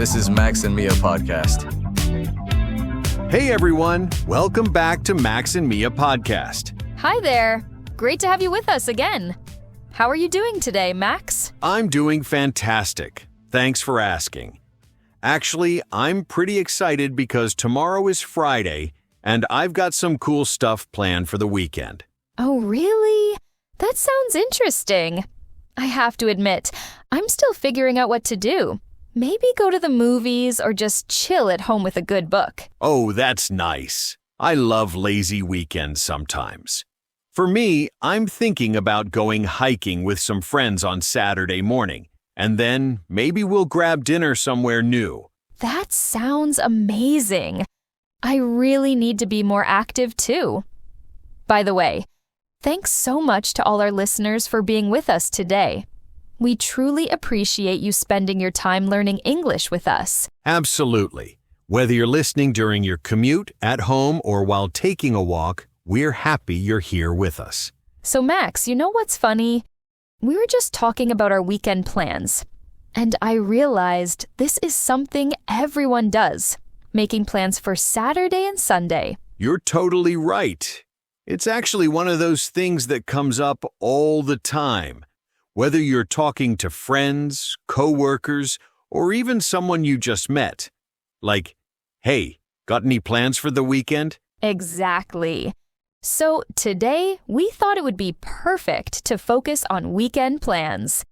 This is Max and Mia Podcast. Hey everyone, welcome back to Max and Mia Podcast. Hi there. Great to have you with us again. How are you doing today, Max? I'm doing fantastic. Thanks for asking. Actually, I'm pretty excited because tomorrow is Friday and I've got some cool stuff planned for the weekend. Oh, really? That sounds interesting. I have to admit, I'm still figuring out what to do. Maybe go to the movies or just chill at home with a good book. Oh, that's nice. I love lazy weekends sometimes. For me, I'm thinking about going hiking with some friends on Saturday morning, and then maybe we'll grab dinner somewhere new. That sounds amazing. I really need to be more active too. By the way, thanks so much to all our listeners for being with us today. We truly appreciate you spending your time learning English with us. Absolutely. Whether you're listening during your commute, at home, or while taking a walk, we're happy you're here with us. So Max, you know what's funny? We were just talking about our weekend plans, and I realized this is something everyone does, making plans for Saturday and Sunday. You're totally right. It's actually one of those things that comes up all the time. Whether you're talking to friends, coworkers, or even someone you just met. Like, hey, got any plans for the weekend? Exactly. So today, we thought it would be perfect to focus on weekend plans.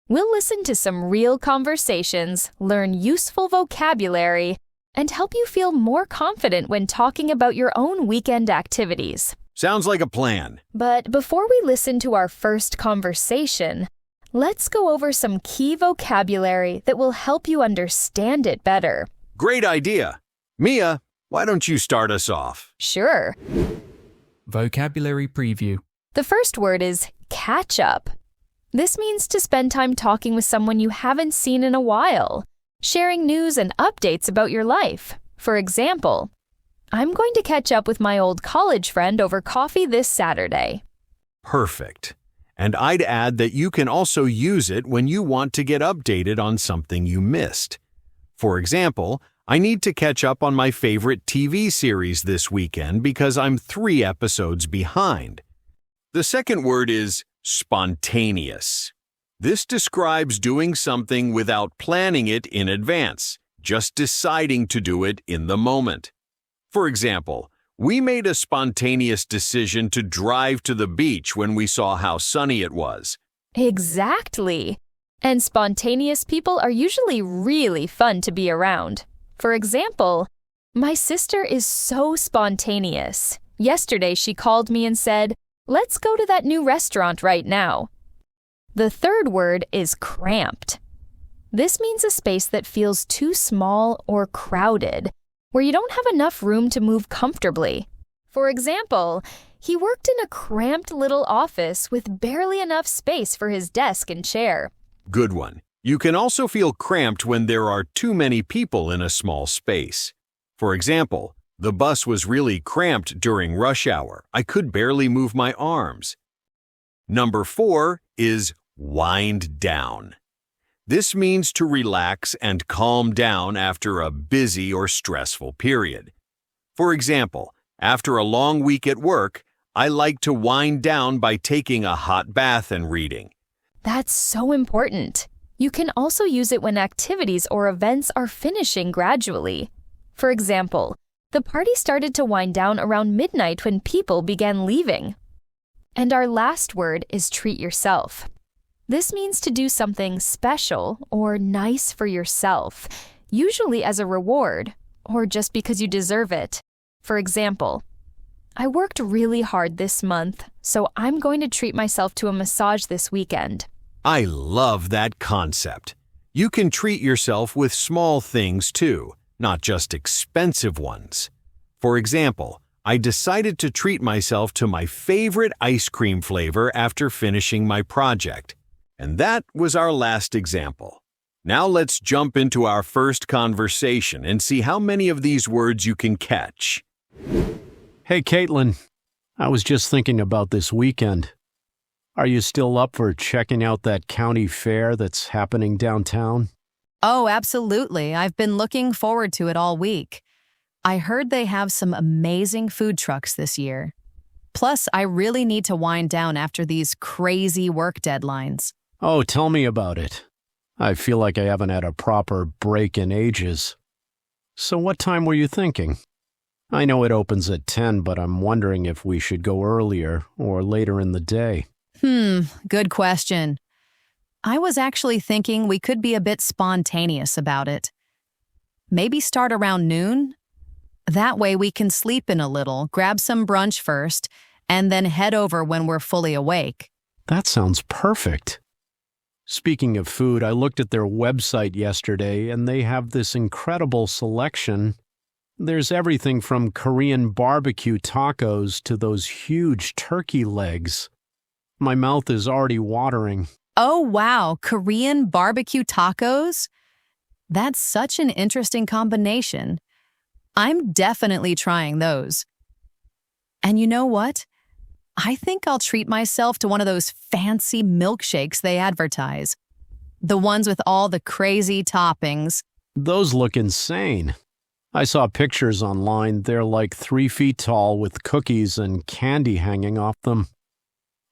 We'll listen to some real conversations, learn useful vocabulary, and help you feel more confident when talking about your own weekend activities. Sounds like a plan. But before we listen to our first conversation, let's go over some key vocabulary that will help you understand it better. Great idea. Mia, why don't you start us off? Sure. Vocabulary preview. The first word is catch up. This means to spend time talking with someone you haven't seen in a while, sharing news and updates about your life. For example, I'm going to catch up with my old college friend over coffee this Saturday. Perfect. And I'd add that you can also use it when you want to get updated on something you missed. For example, I need to catch up on my favorite TV series this weekend because I'm 3 episodes behind. The second word is spontaneous. This describes doing something without planning it in advance, just deciding to do it in the moment. For example, we made a spontaneous decision to drive to the beach when we saw how sunny it was. Exactly. And spontaneous people are usually really fun to be around. For example, my sister is so spontaneous. Yesterday she called me and said, "Let's go to that new restaurant right now." The third word is cramped. This means a space that feels too small or crowded, where you don't have enough room to move comfortably. For example, he worked in a cramped little office with barely enough space for his desk and chair. Good one. You can also feel cramped when there are too many people in a small space. For example, the bus was really cramped during rush hour. I could barely move my arms. Number 4 is wind down. This means to relax and calm down after a busy or stressful period. For example, after a long week at work, I like to wind down by taking a hot bath and reading. That's so important. You can also use it when activities or events are finishing gradually. For example, the party started to wind down around midnight when people began leaving. And our last word is treat yourself. This means to do something special or nice for yourself, usually as a reward, or just because you deserve it. For example, I worked really hard this month, so I'm going to treat myself to a massage this weekend. I love that concept. You can treat yourself with small things too, not just expensive ones. For example, I decided to treat myself to my favorite ice cream flavor after finishing my project. And that was our last example. Now let's jump into our first conversation and see how many of these words you can catch. Hey, Caitlin. I was just thinking about this weekend. Are you still up for checking out that county fair that's happening downtown? Oh, absolutely. I've been looking forward to it all week. I heard they have some amazing food trucks this year. Plus, I really need to wind down after these crazy work deadlines. Oh, tell me about it. I feel like I haven't had a proper break in ages. So what time were you thinking? I know it opens at 10, but I'm wondering if we should go earlier or later in the day. Good question. I was actually thinking we could be a bit spontaneous about it. Maybe start around noon? That way we can sleep in a little, grab some brunch first, and then head over when we're fully awake. That sounds perfect. Speaking of food, I looked at their website yesterday and they have this incredible selection. There's everything from Korean barbecue tacos to those huge turkey legs. My mouth is already watering. Oh, wow, Korean barbecue tacos? That's such an interesting combination. I'm definitely trying those. And you know what? I think I'll treat myself to one of those fancy milkshakes they advertise. The ones with all the crazy toppings. Those look insane. I saw pictures online. They're like 3 feet tall with cookies and candy hanging off them.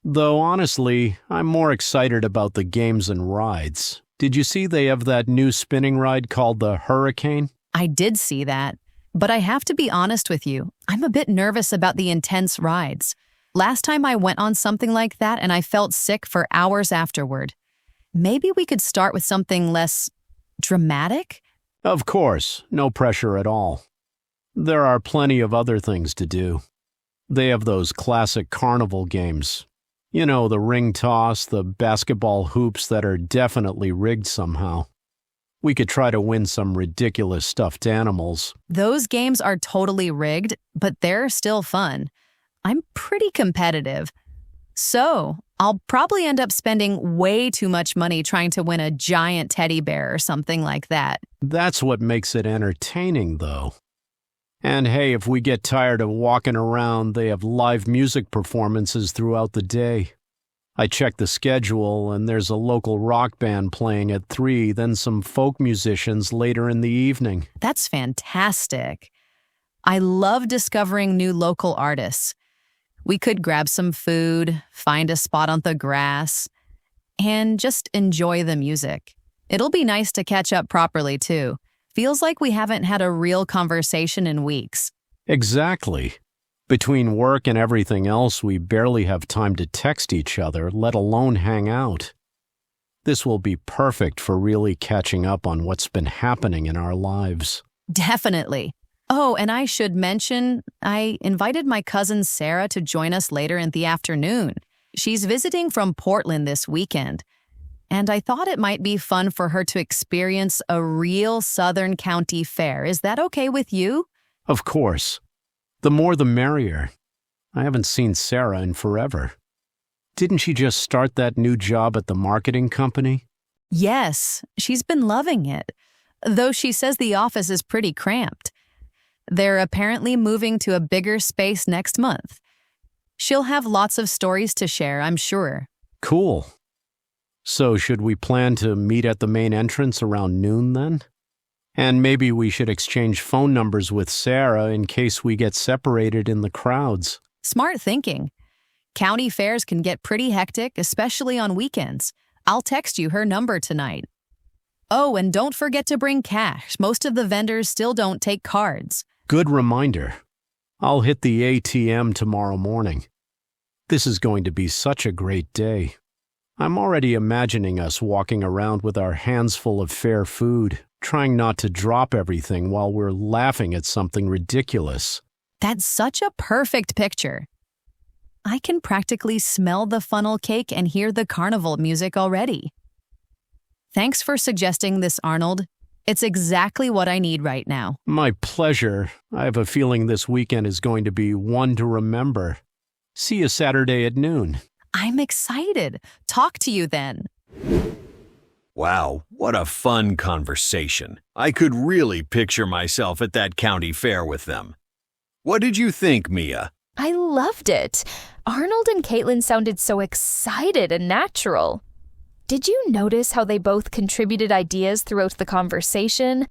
Though honestly, I'm more excited about the games and rides. Did you see they have that new spinning ride called the Hurricane? I did see that. But I have to be honest with you, I'm a bit nervous about the intense rides. Last time I went on something like that and I felt sick for hours afterward. Maybe we could start with something less dramatic? Of course, no pressure at all. There are plenty of other things to do. They have those classic carnival games. You know, the ring toss, the basketball hoops that are definitely rigged somehow. We could try to win some ridiculous stuffed animals. Those games are totally rigged, but they're still fun. I'm pretty competitive. So, I'll probably end up spending way too much money trying to win a giant teddy bear or something like that. That's what makes it entertaining, though. And hey, if we get tired of walking around, they have live music performances throughout the day. I checked the schedule, and there's a local rock band playing at 3, then some folk musicians later in the evening. That's fantastic. I love discovering new local artists. We could grab some food, find a spot on the grass, and just enjoy the music. It'll be nice to catch up properly, too. Feels like we haven't had a real conversation in weeks. Exactly. Between work and everything else, we barely have time to text each other, let alone hang out. This will be perfect for really catching up on what's been happening in our lives. Definitely. Oh, and I should mention, I invited my cousin Sarah to join us later in the afternoon. She's visiting from Portland this weekend, and I thought it might be fun for her to experience a real Southern County fair. Is that okay with you? Of course. The more the merrier. I haven't seen Sarah in forever. Didn't she just start that new job at the marketing company? Yes, she's been loving it, though she says the office is pretty cramped. They're apparently moving to a bigger space next month. She'll have lots of stories to share, I'm sure. Cool. So should we plan to meet at the main entrance around noon then? And maybe we should exchange phone numbers with Sarah in case we get separated in the crowds. Smart thinking. County fairs can get pretty hectic, especially on weekends. I'll text you her number tonight. Oh, and don't forget to bring cash. Most of the vendors still don't take cards. Good reminder. I'll hit the ATM tomorrow morning. This is going to be such a great day. I'm already imagining us walking around with our hands full of fair food, trying not to drop everything while we're laughing at something ridiculous. That's such a perfect picture. I can practically smell the funnel cake and hear the carnival music already. Thanks for suggesting this, Arnold. It's exactly what I need right now. My pleasure. I have a feeling this weekend is going to be one to remember. See you Saturday at noon. I'm excited. Talk to you then. Wow, what a fun conversation. I could really picture myself at that county fair with them. What did you think, Mia? I loved it. Arnold and Caitlin sounded so excited and natural. Did you notice how they both contributed ideas throughout the conversation?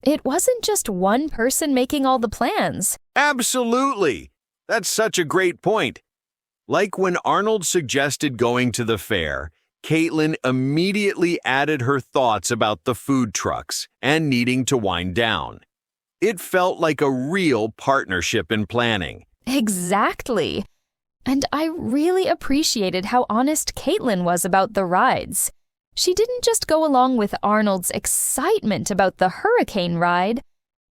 It wasn't just one person making all the plans. Absolutely! That's such a great point. Like when Arnold suggested going to the fair, Caitlin immediately added her thoughts about the food trucks and needing to wind down. It felt like a real partnership in planning. Exactly. And I really appreciated how honest Caitlin was about the rides. She didn't just go along with Arnold's excitement about the hurricane ride.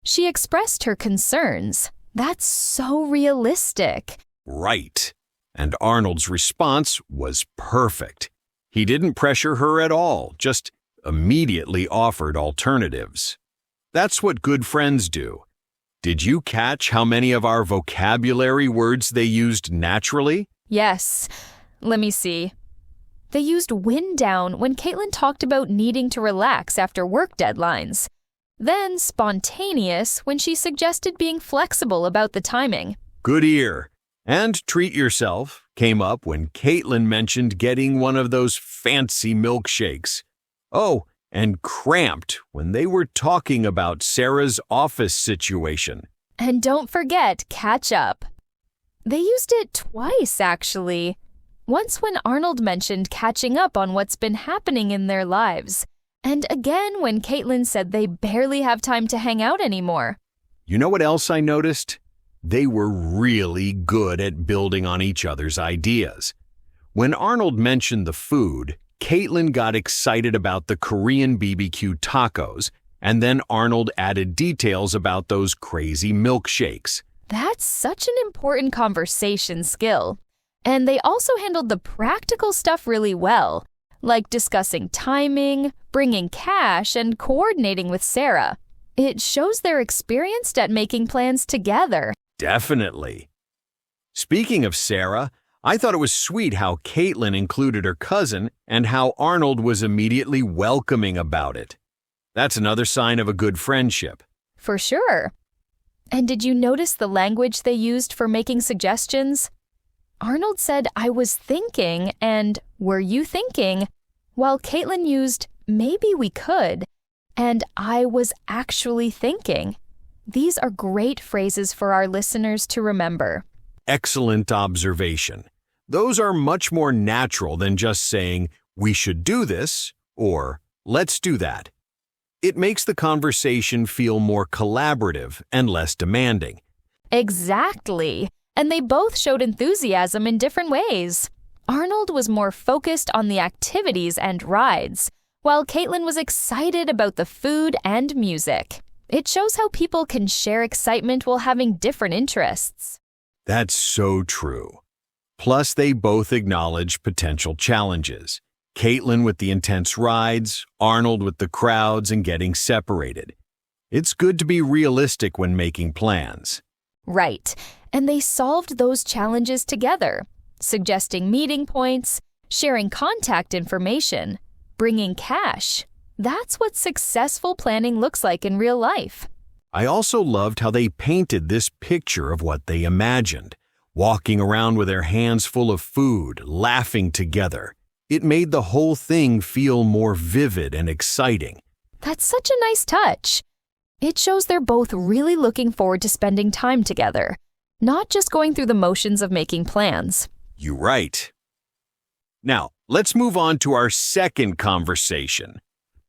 She expressed her concerns. That's so realistic. Right. And Arnold's response was perfect. He didn't pressure her at all, just immediately offered alternatives. That's what good friends do. Did you catch how many of our vocabulary words they used naturally? Yes. Let me see. They used wind down when Caitlin talked about needing to relax after work deadlines. Then spontaneous when she suggested being flexible about the timing. Good ear. And treat yourself came up when Caitlin mentioned getting one of those fancy milkshakes. Oh, and cramped when they were talking about Sarah's office situation. And don't forget catch up. They used it twice, actually. Once when Arnold mentioned catching up on what's been happening in their lives. And again when Caitlin said they barely have time to hang out anymore. You know what else I noticed? They were really good at building on each other's ideas. When Arnold mentioned the food, Caitlin got excited about the Korean BBQ tacos, and then Arnold added details about those crazy milkshakes. That's such an important conversation skill. And they also handled the practical stuff really well, like discussing timing, bringing cash, and coordinating with Sarah. It shows they're experienced at making plans together. Definitely. Speaking of Sarah, I thought it was sweet how Caitlin included her cousin and how Arnold was immediately welcoming about it. That's another sign of a good friendship. For sure. And did you notice the language they used for making suggestions? Arnold said, "I was thinking," and "were you thinking?" while Caitlin used, "maybe we could," and "I was actually thinking." These are great phrases for our listeners to remember. Excellent observation. Those are much more natural than just saying, "we should do this," or "let's do that." It makes the conversation feel more collaborative and less demanding. Exactly. And they both showed enthusiasm in different ways. Arnold was more focused on the activities and rides, while Caitlin was excited about the food and music. It shows how people can share excitement while having different interests. That's so true. Plus, they both acknowledge potential challenges. Caitlin with the intense rides, Arnold with the crowds and getting separated. It's good to be realistic when making plans. Right. And they solved those challenges together, suggesting meeting points, sharing contact information, bringing cash. That's what successful planning looks like in real life. I also loved how they painted this picture of what they imagined, walking around with their hands full of food, laughing together. It made the whole thing feel more vivid and exciting. That's such a nice touch. It shows they're both really looking forward to spending time together, not just going through the motions of making plans. You're right. Now, let's move on to our second conversation.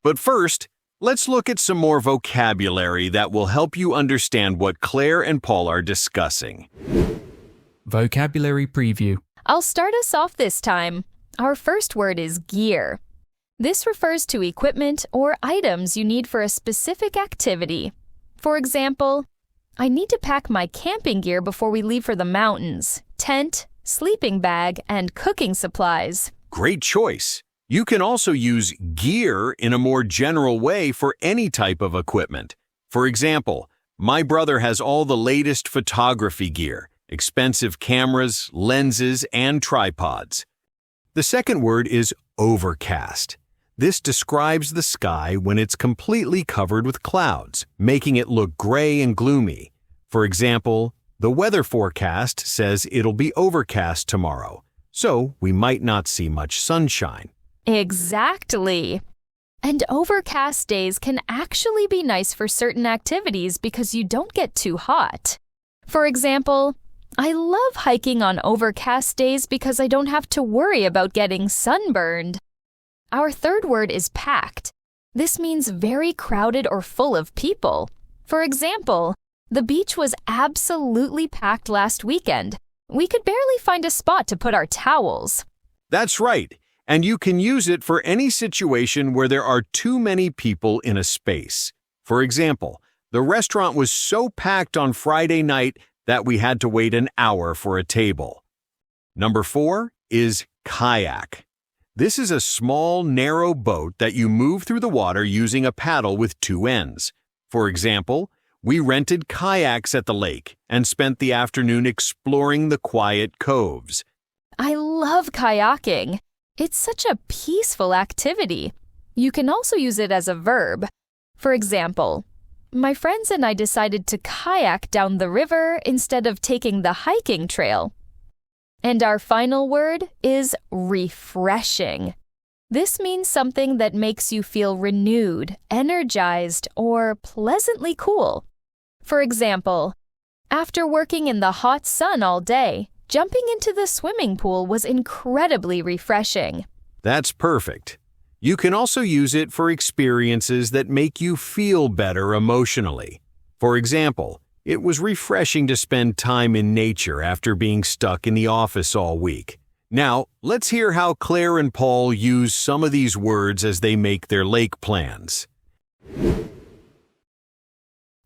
But first, let's look at some more vocabulary that will help you understand what Claire and Paul are discussing. Vocabulary preview. I'll start us off this time. Our first word is gear. This refers to equipment or items you need for a specific activity. For example, I need to pack my camping gear before we leave for the mountains, tent, sleeping bag, and cooking supplies. Great choice. You can also use gear in a more general way for any type of equipment. For example, my brother has all the latest photography gear, expensive cameras, lenses, and tripods. The second word is overcast. This describes the sky when it's completely covered with clouds, making it look gray and gloomy. For example, the weather forecast says it'll be overcast tomorrow, so we might not see much sunshine. Exactly. And overcast days can actually be nice for certain activities because you don't get too hot. For example, I love hiking on overcast days because I don't have to worry about getting sunburned. Our third word is packed. This means very crowded or full of people. For example, the beach was absolutely packed last weekend. We could barely find a spot to put our towels. That's right, and you can use it for any situation where there are too many people in a space. For example, the restaurant was so packed on Friday night that we had to wait an hour for a table. Number 4 is kayak. This is a small, narrow boat that you move through the water using a paddle with 2 ends. For example, we rented kayaks at the lake and spent the afternoon exploring the quiet coves. I love kayaking. It's such a peaceful activity. You can also use it as a verb. For example, my friends and I decided to kayak down the river instead of taking the hiking trail. And our final word is refreshing. This means something that makes you feel renewed, energized, or pleasantly cool. For example, after working in the hot sun all day, jumping into the swimming pool was incredibly refreshing. That's perfect. You can also use it for experiences that make you feel better emotionally. For example, it was refreshing to spend time in nature after being stuck in the office all week. Now, let's hear how Claire and Paul use some of these words as they make their lake plans.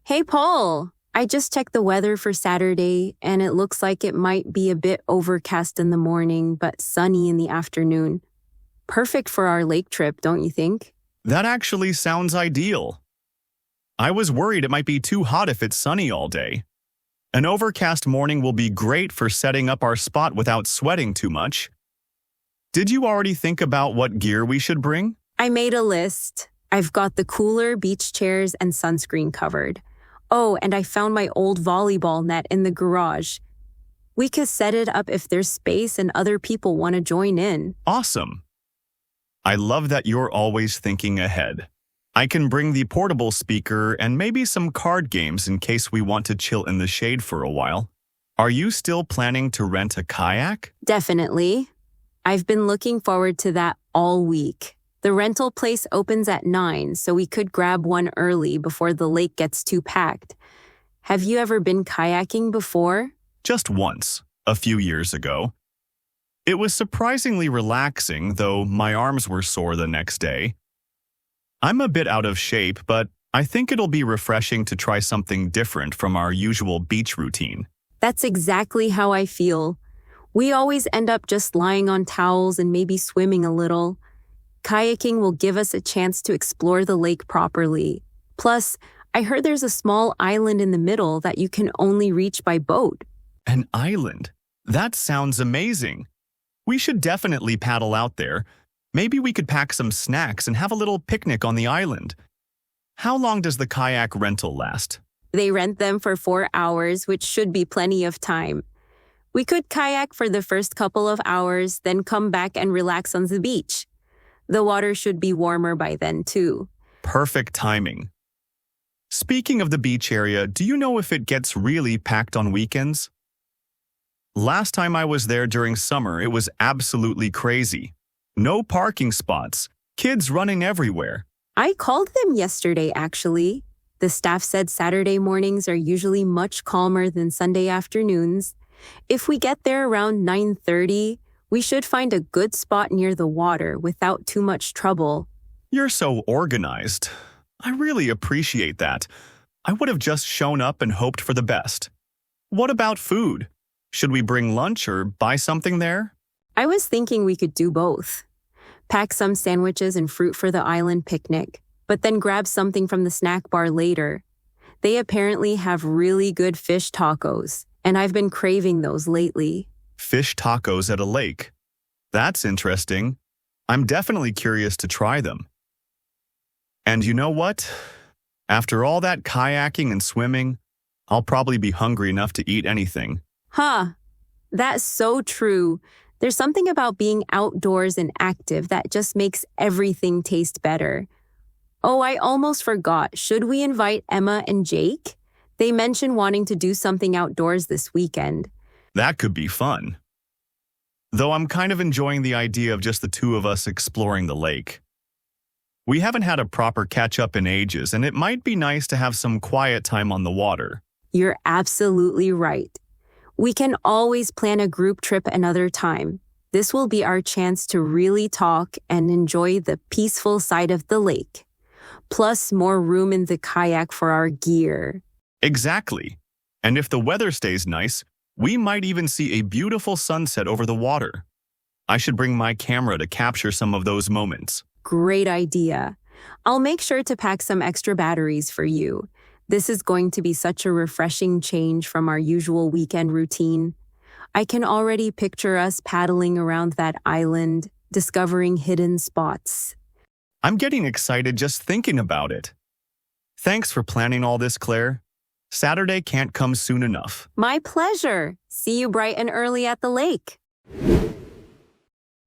Hey, Paul. I just checked the weather for Saturday, and it looks like it might be a bit overcast in the morning, but sunny in the afternoon. Perfect for our lake trip, don't you think? That actually sounds ideal. I was worried it might be too hot if it's sunny all day. An overcast morning will be great for setting up our spot without sweating too much. Did you already think about what gear we should bring? I made a list. I've got the cooler, beach chairs, and sunscreen covered. Oh, and I found my old volleyball net in the garage. We could set it up if there's space and other people want to join in. Awesome. I love that you're always thinking ahead. I can bring the portable speaker and maybe some card games in case we want to chill in the shade for a while. Are you still planning to rent a kayak? Definitely. I've been looking forward to that all week. The rental place opens at 9, so we could grab one early before the lake gets too packed. Have you ever been kayaking before? Just once, a few years ago. It was surprisingly relaxing, though my arms were sore the next day. I'm a bit out of shape, but I think it'll be refreshing to try something different from our usual beach routine. That's exactly how I feel. We always end up just lying on towels and maybe swimming a little. Kayaking will give us a chance to explore the lake properly. Plus, I heard there's a small island in the middle that you can only reach by boat. An island? That sounds amazing. We should definitely paddle out there. Maybe we could pack some snacks and have a little picnic on the island. How long does the kayak rental last? They rent them for 4 hours, which should be plenty of time. We could kayak for the first couple of hours, then come back and relax on the beach. The water should be warmer by then, too. Perfect timing. Speaking of the beach area, do you know if it gets really packed on weekends? Last time I was there during summer, it was absolutely crazy. No parking spots, kids running everywhere. I called them yesterday, actually. The staff said Saturday mornings are usually much calmer than Sunday afternoons. If we get there around 9:30, we should find a good spot near the water without too much trouble. You're so organized. I really appreciate that. I would have just shown up and hoped for the best. What about food? Should we bring lunch or buy something there? I was thinking we could do both. Pack some sandwiches and fruit for the island picnic, but then grab something from the snack bar later. They apparently have really good fish tacos, and I've been craving those lately. Fish tacos at a lake. That's interesting. I'm definitely curious to try them. And you know what? After all that kayaking and swimming, I'll probably be hungry enough to eat anything. Huh. That's so true. There's something about being outdoors and active that just makes everything taste better. Oh, I almost forgot. Should we invite Emma and Jake? They mentioned wanting to do something outdoors this weekend. That could be fun. Though I'm kind of enjoying the idea of just the two of us exploring the lake. We haven't had a proper catch-up in ages, and it might be nice to have some quiet time on the water. You're absolutely right. We can always plan a group trip another time. This will be our chance to really talk and enjoy the peaceful side of the lake. Plus more room in the kayak for our gear. Exactly. And if the weather stays nice, we might even see a beautiful sunset over the water. I should bring my camera to capture some of those moments. Great idea. I'll make sure to pack some extra batteries for you. This is going to be such a refreshing change from our usual weekend routine. I can already picture us paddling around that island, discovering hidden spots. I'm getting excited just thinking about it. Thanks for planning all this, Claire. Saturday can't come soon enough. My pleasure. See you bright and early at the lake.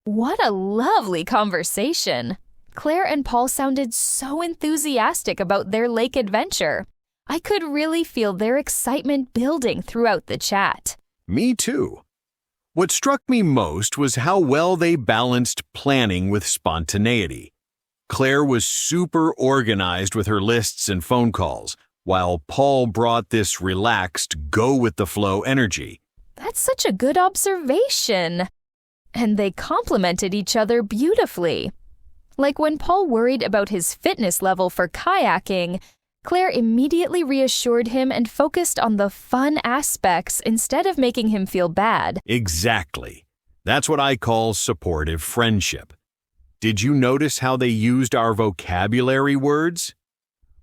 What a lovely conversation. Claire and Paul sounded so enthusiastic about their lake adventure. I could really feel their excitement building throughout the chat. Me too. What struck me most was how well they balanced planning with spontaneity. Claire was super organized with her lists and phone calls, while Paul brought this relaxed, go-with-the-flow energy. That's such a good observation. And they complemented each other beautifully. Like when Paul worried about his fitness level for kayaking, Claire immediately reassured him and focused on the fun aspects instead of making him feel bad. Exactly. That's what I call supportive friendship. Did you notice how they used our vocabulary words?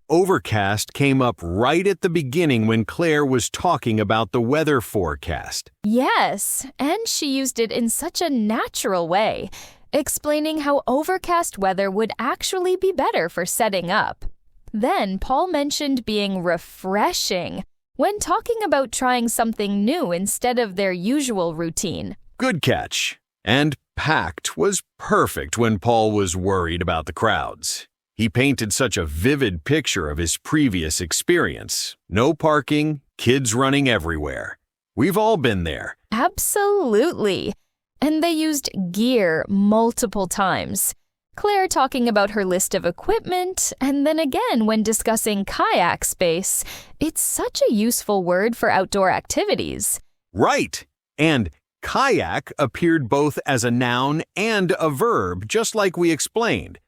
Overcast came up right at the beginning when Claire was talking about the weather forecast. Yes, and she used it in such a natural way, explaining how overcast weather would actually be better for setting up. Then Paul mentioned being refreshing when talking about trying something new instead of their usual routine. Good catch. And packed was perfect when Paul was worried about the crowds. He painted such a vivid picture of his previous experience. No parking, kids running everywhere. We've all been there. Absolutely. And they used gear multiple times. Claire talking about her list of equipment, and then again when discussing kayak space. It's such a useful word for outdoor activities. Right. And kayak appeared both as a noun and a verb, just like we explained.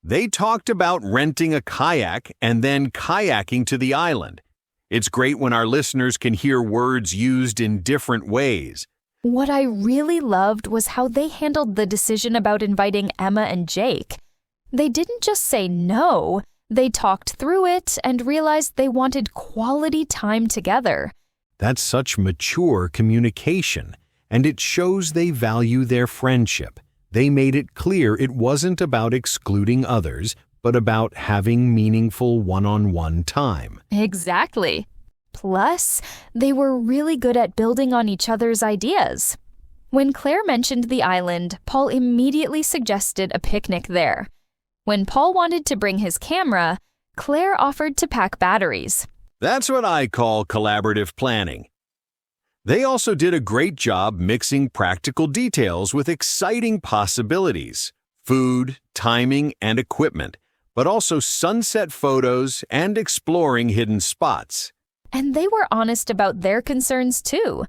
They talked about renting a kayak and then kayaking to the island. It's great when our listeners can hear words used in different ways. What I really loved was how they handled the decision about inviting Emma and Jake. They didn't just say no, they talked through it and realized they wanted quality time together. That's such mature communication, and it shows they value their friendship. They made it clear it wasn't about excluding others, but about having meaningful one-on-one time. Exactly. Plus, they were really good at building on each other's ideas. When Claire mentioned the island, Paul immediately suggested a picnic there. When Paul wanted to bring his camera, Claire offered to pack batteries. That's what I call collaborative planning. They also did a great job mixing practical details with exciting possibilities, food, timing, and equipment, but also sunset photos and exploring hidden spots. And they were honest about their concerns too.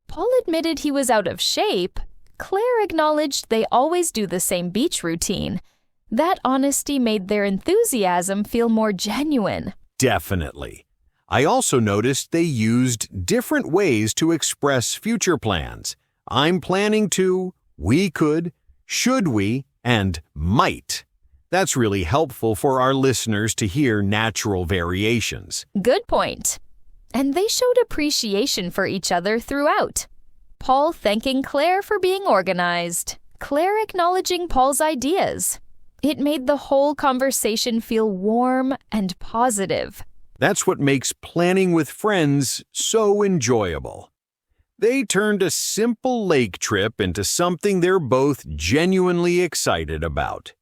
Paul admitted he was out of shape. Claire acknowledged they always do the same beach routine. That honesty made their enthusiasm feel more genuine. Definitely. I also noticed they used different ways to express future plans. I'm planning to, we could, should we, and might. That's really helpful for our listeners to hear natural variations. Good point. And they showed appreciation for each other throughout. Paul thanking Claire for being organized, Claire acknowledging Paul's ideas. It made the whole conversation feel warm and positive. That's what makes planning with friends so enjoyable. They turned a simple lake trip into something they're both genuinely excited about.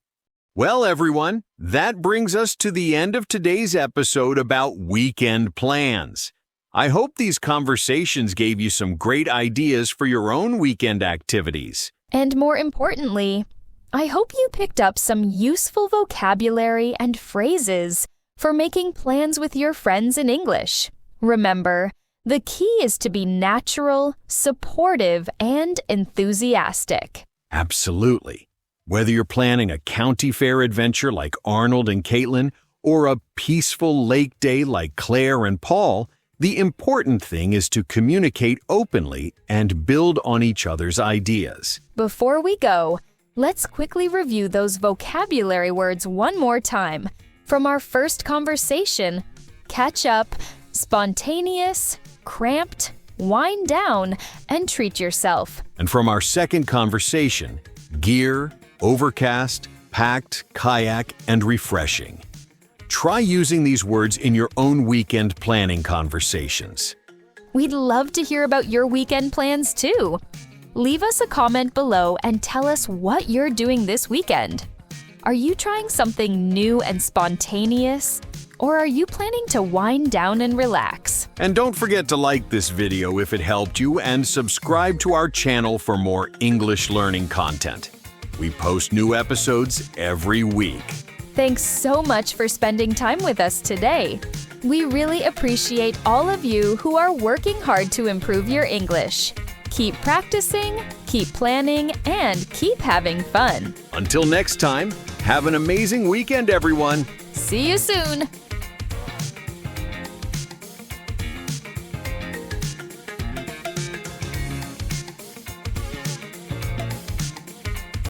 Well, everyone, that brings us to the end of today's episode about weekend plans. I hope these conversations gave you some great ideas for your own weekend activities. And more importantly, I hope you picked up some useful vocabulary and phrases for making plans with your friends in English. Remember, the key is to be natural, supportive, and enthusiastic. Absolutely. Whether you're planning a county fair adventure like Arnold and Caitlin, or a peaceful lake day like Claire and Paul, the important thing is to communicate openly and build on each other's ideas. Before we go, let's quickly review those vocabulary words one more time. From our first conversation, catch up, spontaneous, cramped, wind down, and treat yourself. And from our second conversation, gear, overcast, packed, kayak, and refreshing. Try using these words in your own weekend planning conversations. We'd love to hear about your weekend plans too. Leave us a comment below and tell us what you're doing this weekend. Are you trying something new and spontaneous? Or are you planning to wind down and relax? And don't forget to like this video if it helped you and subscribe to our channel for more English learning content. We post new episodes every week. Thanks so much for spending time with us today. We really appreciate all of you who are working hard to improve your English. Keep practicing, keep planning, and keep having fun. Until next time, have an amazing weekend, everyone. See you soon!